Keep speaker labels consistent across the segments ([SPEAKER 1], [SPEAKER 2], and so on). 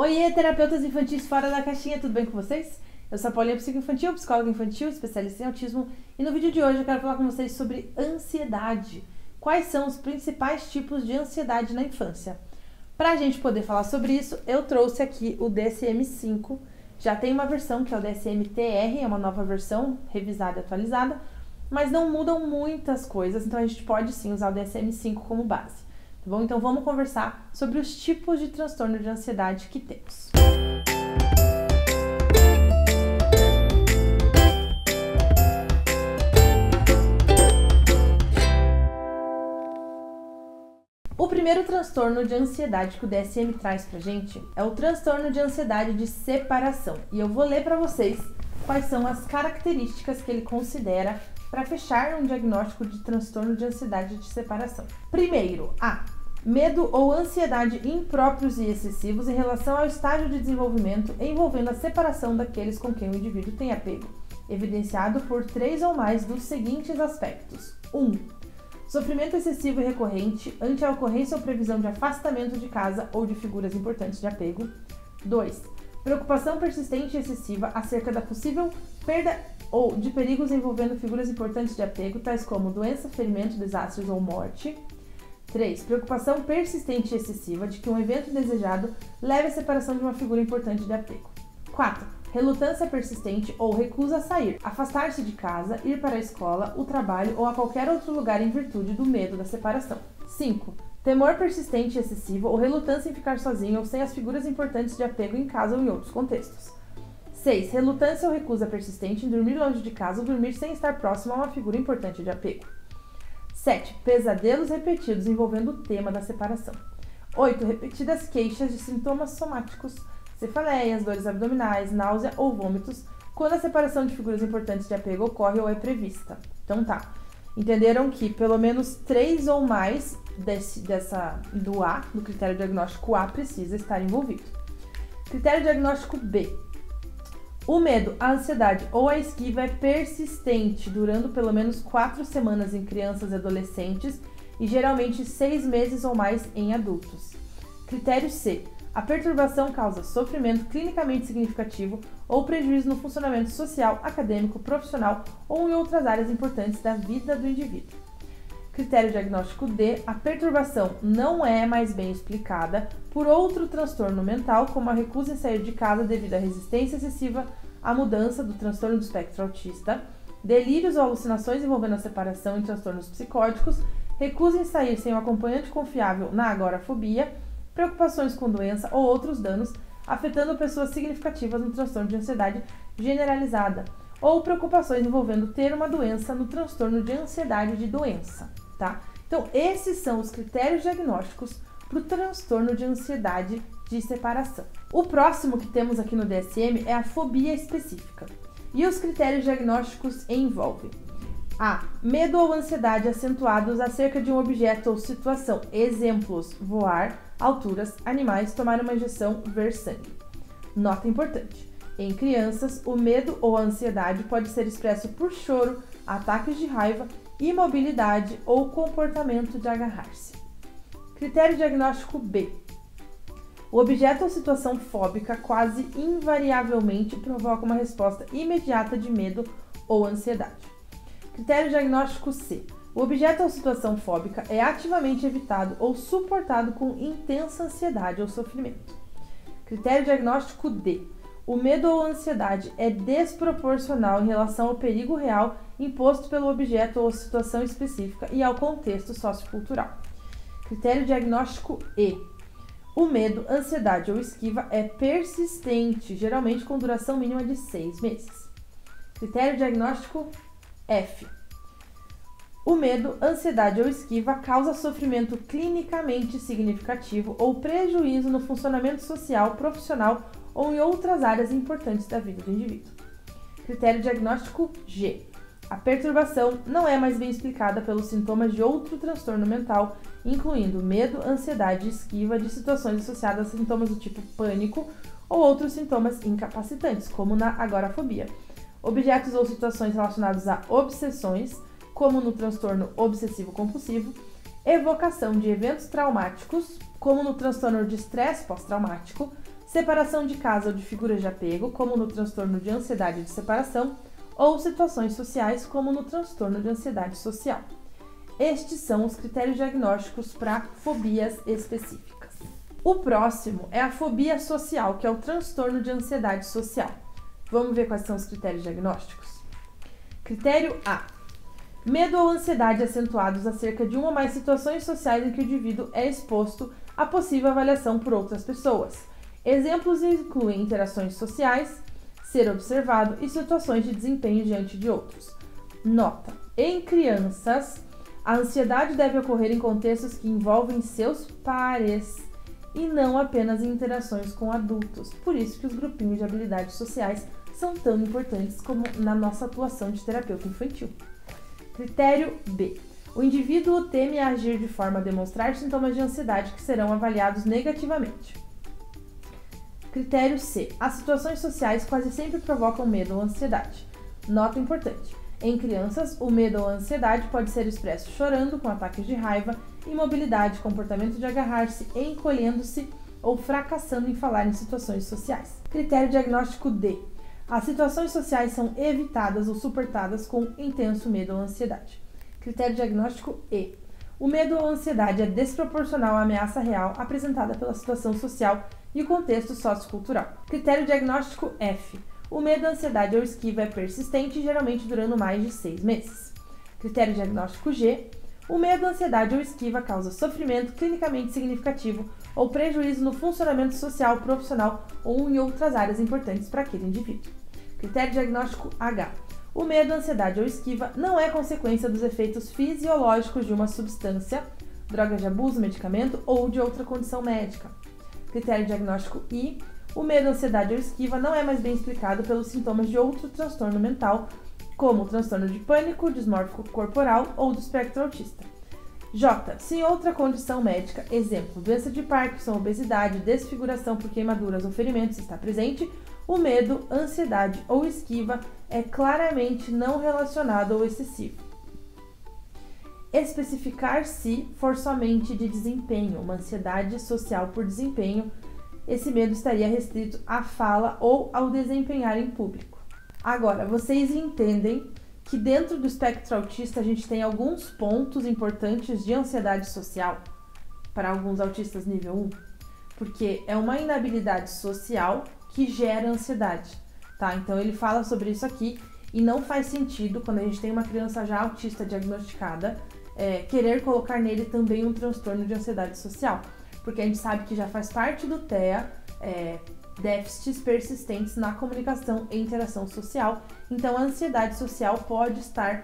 [SPEAKER 1] Oiê, terapeutas infantis fora da caixinha, tudo bem com vocês? Eu sou a Paulinha, psicoinfantil, psicóloga infantil, especialista em autismo, e no vídeo de hoje eu quero falar com vocês sobre ansiedade. Quais são os principais tipos de ansiedade na infância? Para a gente poder falar sobre isso, eu trouxe aqui o DSM-5. Já tem uma versão que é o DSM-TR, é uma nova versão, revisada e atualizada, mas não mudam muitas coisas, então a gente pode sim usar o DSM-5 como base. Tá bom? Então vamos conversar sobre os tipos de transtorno de ansiedade que temos. O primeiro transtorno de ansiedade que o DSM traz pra gente é o transtorno de ansiedade de separação. E eu vou ler para vocês quais são as características que ele considera para fechar um diagnóstico de transtorno de ansiedade de separação. Primeiro, medo ou ansiedade impróprios e excessivos em relação ao estágio de desenvolvimento envolvendo a separação daqueles com quem o indivíduo tem apego, evidenciado por 3 ou mais dos seguintes aspectos. 1. Sofrimento excessivo e recorrente ante a ocorrência ou previsão de afastamento de casa ou de figuras importantes de apego. 2. Preocupação persistente e excessiva acerca da possível perda ou de perigos envolvendo figuras importantes de apego, tais como doença, ferimento, desastres ou morte. 3. Preocupação persistente e excessiva de que um evento desejado leve à separação de uma figura importante de apego. 4. Relutância persistente ou recusa a sair, afastar-se de casa, ir para a escola, o trabalho ou a qualquer outro lugar em virtude do medo da separação. 5. Temor persistente e excessivo ou relutância em ficar sozinho ou sem as figuras importantes de apego em casa ou em outros contextos. 6. Relutância ou recusa persistente em dormir longe de casa ou dormir sem estar próximo a uma figura importante de apego. 7. Pesadelos repetidos envolvendo o tema da separação. 8. Repetidas queixas de sintomas somáticos, cefaleias, dores abdominais, náusea ou vômitos, quando a separação de figuras importantes de apego ocorre ou é prevista. Então tá, entenderam que pelo menos 3 ou mais do critério diagnóstico A precisa estar envolvido. Critério diagnóstico B. O medo, a ansiedade ou a esquiva é persistente, durando pelo menos 4 semanas em crianças e adolescentes e geralmente 6 meses ou mais em adultos. Critério C. A perturbação causa sofrimento clinicamente significativo ou prejuízo no funcionamento social, acadêmico, profissional ou em outras áreas importantes da vida do indivíduo. Critério diagnóstico D. A perturbação não é mais bem explicada por outro transtorno mental, como a recusa em sair de casa devido à resistência excessiva à mudança do transtorno do espectro autista, delírios ou alucinações envolvendo a separação e transtornos psicóticos, recusa em sair sem um acompanhante confiável na agorafobia, preocupações com doença ou outros danos afetando pessoas significativas no transtorno de ansiedade generalizada, ou preocupações envolvendo ter uma doença no transtorno de ansiedade de doença, tá? Então, esses são os critérios diagnósticos para o transtorno de ansiedade de separação. O próximo que temos aqui no DSM é a fobia específica. E os critérios diagnósticos envolvem medo ou ansiedade acentuados acerca de um objeto ou situação. Exemplos: voar, alturas, animais, tomar uma injeção, ver sangue. Nota importante: em crianças, o medo ou a ansiedade pode ser expresso por choro, ataques de raiva, imobilidade ou comportamento de agarrar-se. Critério diagnóstico B. O objeto ou situação fóbica quase invariavelmente provoca uma resposta imediata de medo ou ansiedade. Critério diagnóstico C. O objeto ou situação fóbica é ativamente evitado ou suportado com intensa ansiedade ou sofrimento. Critério diagnóstico D. O medo ou ansiedade é desproporcional em relação ao perigo real imposto pelo objeto ou situação específica e ao contexto sociocultural. Critério diagnóstico E. O medo, ansiedade ou esquiva é persistente, geralmente com duração mínima de 6 meses. Critério diagnóstico F. O medo, ansiedade ou esquiva causa sofrimento clinicamente significativo ou prejuízo no funcionamento social, profissional ou em outras áreas importantes da vida do indivíduo. Critério diagnóstico G. A perturbação não é mais bem explicada pelos sintomas de outro transtorno mental, incluindo medo, ansiedade e esquiva de situações associadas a sintomas do tipo pânico ou outros sintomas incapacitantes, como na agorafobia. Objetos ou situações relacionados a obsessões, como no transtorno obsessivo-compulsivo, evocação de eventos traumáticos, como no transtorno de estresse pós-traumático, separação de casa ou de figuras de apego, como no transtorno de ansiedade de separação, ou situações sociais, como no transtorno de ansiedade social. Estes são os critérios diagnósticos para fobias específicas. O próximo é a fobia social, que é o transtorno de ansiedade social. Vamos ver quais são os critérios diagnósticos? Critério A. Medo ou ansiedade acentuados acerca de uma ou mais situações sociais em que o indivíduo é exposto a possível avaliação por outras pessoas. Exemplos incluem interações sociais, ser observado e situações de desempenho diante de outros. Nota: em crianças, a ansiedade deve ocorrer em contextos que envolvem seus pares e não apenas em interações com adultos. Por isso que os grupinhos de habilidades sociais são tão importantes como na nossa atuação de terapeuta infantil. Critério B. O indivíduo teme a agir de forma a demonstrar sintomas de ansiedade que serão avaliados negativamente. Critério C. As situações sociais quase sempre provocam medo ou ansiedade. Nota importante: em crianças, o medo ou a ansiedade pode ser expresso chorando, com ataques de raiva, imobilidade, comportamento de agarrar-se, encolhendo-se ou fracassando em falar em situações sociais. Critério diagnóstico D. As situações sociais são evitadas ou suportadas com intenso medo ou ansiedade. Critério diagnóstico E. O medo ou ansiedade é desproporcional à ameaça real apresentada pela situação social e o contexto sociocultural. Critério diagnóstico F. O medo, ansiedade ou esquiva é persistente, geralmente durando mais de 6 meses. Critério diagnóstico G. O medo, ansiedade ou esquiva causa sofrimento clinicamente significativo ou prejuízo no funcionamento social, profissional ou em outras áreas importantes para aquele indivíduo. Critério diagnóstico H. O medo, ansiedade ou esquiva não é consequência dos efeitos fisiológicos de uma substância, droga de abuso, medicamento ou de outra condição médica. Critério diagnóstico I. O medo, ansiedade ou esquiva não é mais bem explicado pelos sintomas de outro transtorno mental, como o transtorno de pânico, dismórfico corporal ou do espectro autista. J. Se outra condição médica, exemplo, doença de Parkinson, obesidade, desfiguração por queimaduras ou ferimentos, está presente, o medo, ansiedade ou esquiva é claramente não relacionado ou excessivo. Especificar se for somente de desempenho, uma ansiedade social por desempenho, esse medo estaria restrito à fala ou ao desempenhar em público. Agora, vocês entendem que dentro do espectro autista a gente tem alguns pontos importantes de ansiedade social para alguns autistas nível 1, porque é uma inabilidade social que gera ansiedade, tá? Então ele fala sobre isso aqui e não faz sentido quando a gente tem uma criança já autista diagnosticada querer colocar nele também um transtorno de ansiedade social, porque a gente sabe que já faz parte do TEA déficits persistentes na comunicação e interação social, então a ansiedade social pode estar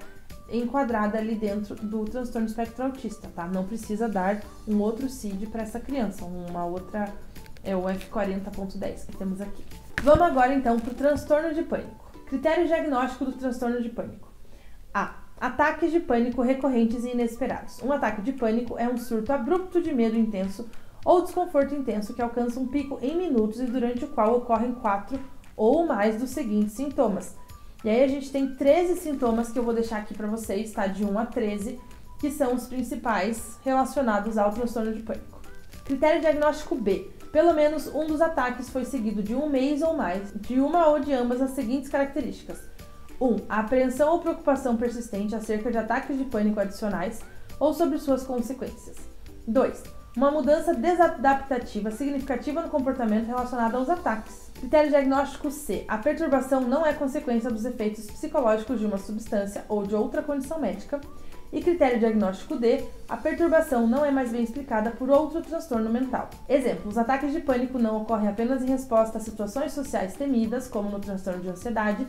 [SPEAKER 1] enquadrada ali dentro do transtorno espectro autista, tá? Não precisa dar um outro CID para essa criança, uma outra é o F40.10 que temos aqui. Vamos agora então para o transtorno de pânico. Critério diagnóstico do transtorno de pânico. A. Ataques de pânico recorrentes e inesperados. Um ataque de pânico é um surto abrupto de medo intenso ou desconforto intenso que alcança um pico em minutos e durante o qual ocorrem 4 ou mais dos seguintes sintomas. E aí a gente tem 13 sintomas que eu vou deixar aqui para vocês, tá? De 1 a 13, que são os principais relacionados ao transtorno de pânico. Critério diagnóstico B. Pelo menos um dos ataques foi seguido de um mês ou mais, de uma ou de ambas as seguintes características. 1. A apreensão ou preocupação persistente acerca de ataques de pânico adicionais ou sobre suas consequências. 2. Uma mudança desadaptativa significativa no comportamento relacionado aos ataques. Critério diagnóstico C. A perturbação não é consequência dos efeitos psicológicos de uma substância ou de outra condição médica. E critério diagnóstico D. A perturbação não é mais bem explicada por outro transtorno mental. Exemplo, os ataques de pânico não ocorrem apenas em resposta a situações sociais temidas, como no transtorno de ansiedade,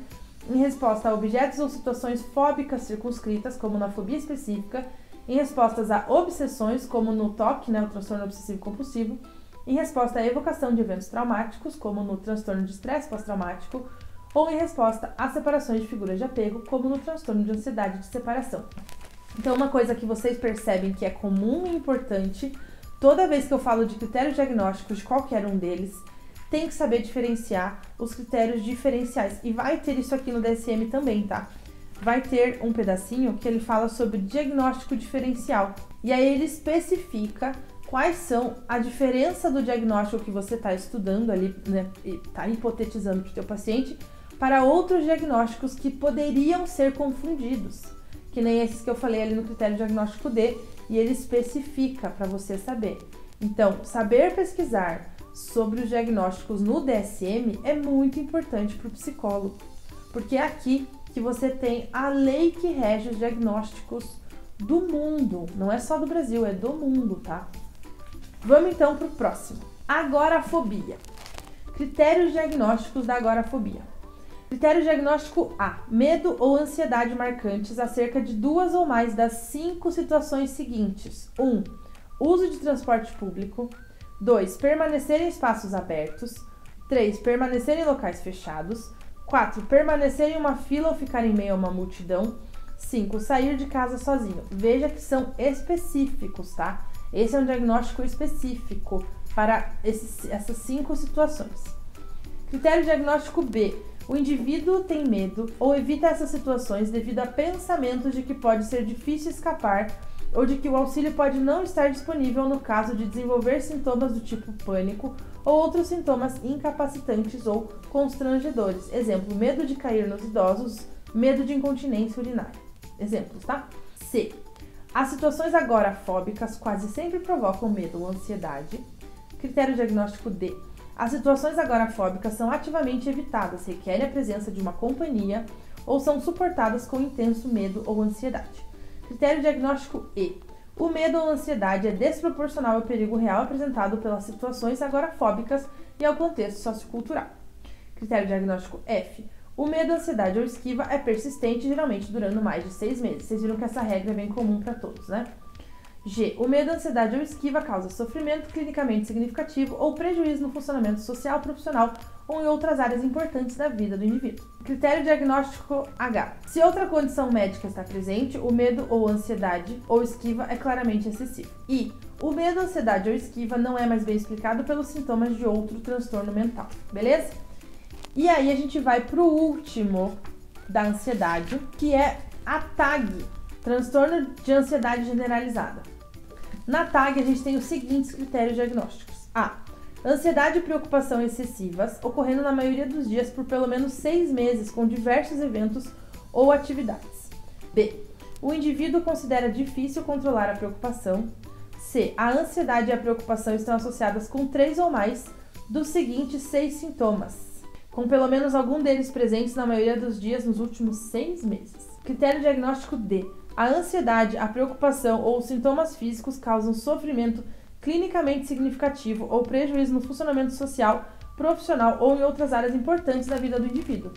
[SPEAKER 1] em resposta a objetos ou situações fóbicas circunscritas, como na fobia específica, em respostas a obsessões, como no TOC, o transtorno obsessivo-compulsivo, em resposta à evocação de eventos traumáticos, como no transtorno de estresse pós-traumático, ou em resposta a separações de figuras de apego, como no transtorno de ansiedade de separação. Então, uma coisa que vocês percebem que é comum e importante, toda vez que eu falo de critérios diagnósticos de qualquer um deles, tem que saber diferenciar os critérios diferenciais. E vai ter isso aqui no DSM também, tá? Vai ter um pedacinho que ele fala sobre diagnóstico diferencial. E aí ele especifica quais são a diferença do diagnóstico que você está estudando ali, né, e está hipotetizando para o teu paciente, para outros diagnósticos que poderiam ser confundidos, que nem esses que eu falei ali no critério diagnóstico D, e ele especifica para você saber. Então, saber pesquisar sobre os diagnósticos no DSM é muito importante para o psicólogo, porque é aqui que você tem a lei que rege os diagnósticos do mundo, não é só do Brasil, é do mundo, tá? Vamos então para o próximo. Agorafobia. Critérios diagnósticos da agorafobia. Critério diagnóstico A. Medo ou ansiedade marcantes acerca de 2 ou mais das 5 situações seguintes. 1. Uso de transporte público. 2. Permanecer em espaços abertos. 3. Permanecer em locais fechados. 4. Permanecer em uma fila ou ficar em meio a uma multidão. 5. Sair de casa sozinho. Veja que são específicos, tá? Esse é um diagnóstico específico para essas 5 situações. Critério diagnóstico B. O indivíduo tem medo ou evita essas situações devido a pensamentos de que pode ser difícil escapar ou de que o auxílio pode não estar disponível no caso de desenvolver sintomas do tipo pânico ou outros sintomas incapacitantes ou constrangedores. Exemplo, medo de cair nos idosos, medo de incontinência urinária. Exemplos, tá? C. As situações agorafóbicas quase sempre provocam medo ou ansiedade. Critério diagnóstico D. As situações agorafóbicas são ativamente evitadas, requerem a presença de uma companhia ou são suportadas com intenso medo ou ansiedade. Critério diagnóstico E. O medo ou ansiedade é desproporcional ao perigo real apresentado pelas situações agorafóbicas e ao contexto sociocultural. Critério diagnóstico F. O medo, ansiedade ou esquiva é persistente, geralmente durando mais de 6 meses. Vocês viram que essa regra é bem comum para todos, né? G. O medo, ansiedade ou esquiva causa sofrimento clinicamente significativo ou prejuízo no funcionamento social, profissional ou em outras áreas importantes da vida do indivíduo. Critério diagnóstico H. Se outra condição médica está presente, o medo ou ansiedade ou esquiva é claramente excessivo. I. O medo, ansiedade ou esquiva não é mais bem explicado pelos sintomas de outro transtorno mental. Beleza? E aí a gente vai para o último da ansiedade, que é a TAG, transtorno de ansiedade generalizada. Na TAG a gente tem os seguintes critérios diagnósticos. A. Ansiedade e preocupação excessivas, ocorrendo na maioria dos dias por pelo menos 6 meses com diversos eventos ou atividades. B. O indivíduo considera difícil controlar a preocupação. C. A ansiedade e a preocupação estão associadas com 3 ou mais dos seguintes 6 sintomas, com pelo menos algum deles presentes na maioria dos dias nos últimos 6 meses. Critério diagnóstico D. A ansiedade, a preocupação ou os sintomas físicos causam sofrimento clinicamente significativo ou prejuízo no funcionamento social, profissional ou em outras áreas importantes da vida do indivíduo.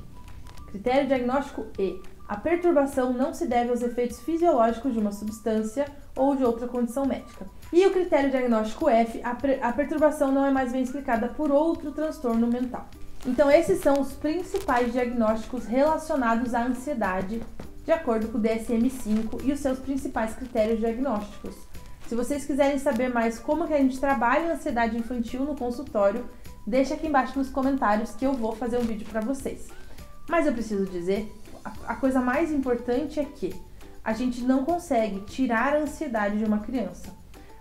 [SPEAKER 1] Critério diagnóstico E. A perturbação não se deve aos efeitos fisiológicos de uma substância ou de outra condição médica. E o critério diagnóstico F. A perturbação não é mais bem explicada por outro transtorno mental. Então, esses são os principais diagnósticos relacionados à ansiedade, de acordo com o DSM-5 e os seus principais critérios diagnósticos. Se vocês quiserem saber mais como que a gente trabalha a ansiedade infantil no consultório, deixa aqui embaixo nos comentários que eu vou fazer um vídeo para vocês. Mas eu preciso dizer, a coisa mais importante é que a gente não consegue tirar a ansiedade de uma criança.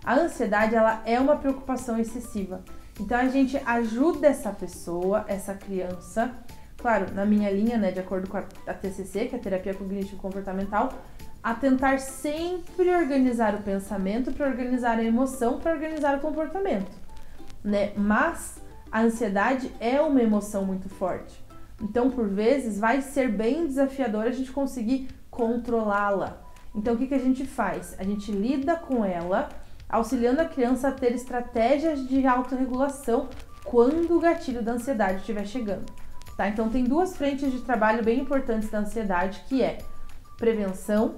[SPEAKER 1] A ansiedade, ela é uma preocupação excessiva. Então, a gente ajuda essa pessoa, essa criança, claro, na minha linha, né, de acordo com a TCC, que é a Terapia Cognitivo-Comportamental, a tentar sempre organizar o pensamento, para organizar a emoção, para organizar o comportamento, né? Mas a ansiedade é uma emoção muito forte. Então, por vezes, vai ser bem desafiador a gente conseguir controlá-la. Então, o que a gente faz? A gente lida com ela, auxiliando a criança a ter estratégias de autorregulação quando o gatilho da ansiedade estiver chegando. Tá? Então, tem 2 frentes de trabalho bem importantes da ansiedade, que é prevenção.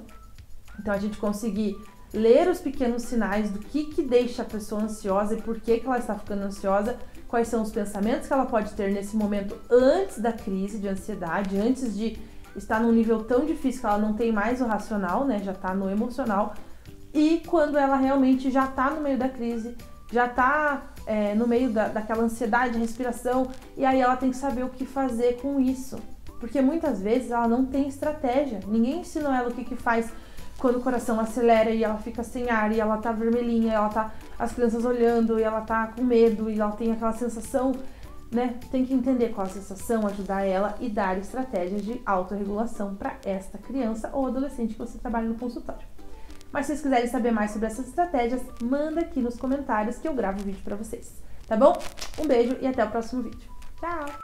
[SPEAKER 1] Então, a gente conseguir ler os pequenos sinais do que deixa a pessoa ansiosa e por que ela está ficando ansiosa, quais são os pensamentos que ela pode ter nesse momento antes da crise de ansiedade, antes de estar num nível tão difícil que ela não tem mais o racional, né? Já está no emocional. E quando ela realmente já está no meio da crise, já está no meio daquela ansiedade, respiração, e aí ela tem que saber o que fazer com isso. Porque muitas vezes ela não tem estratégia. Ninguém ensinou ela o que faz quando o coração acelera e ela fica sem ar, e ela tá vermelhinha, ela tá as crianças olhando e ela tá com medo e ela tem aquela sensação, né? Tem que entender qual a sensação, ajudar ela e dar estratégias de autorregulação para esta criança ou adolescente que você trabalha no consultório. Mas se vocês quiserem saber mais sobre essas estratégias, manda aqui nos comentários que eu gravo o vídeo para vocês, tá bom? Um beijo e até o próximo vídeo. Tchau!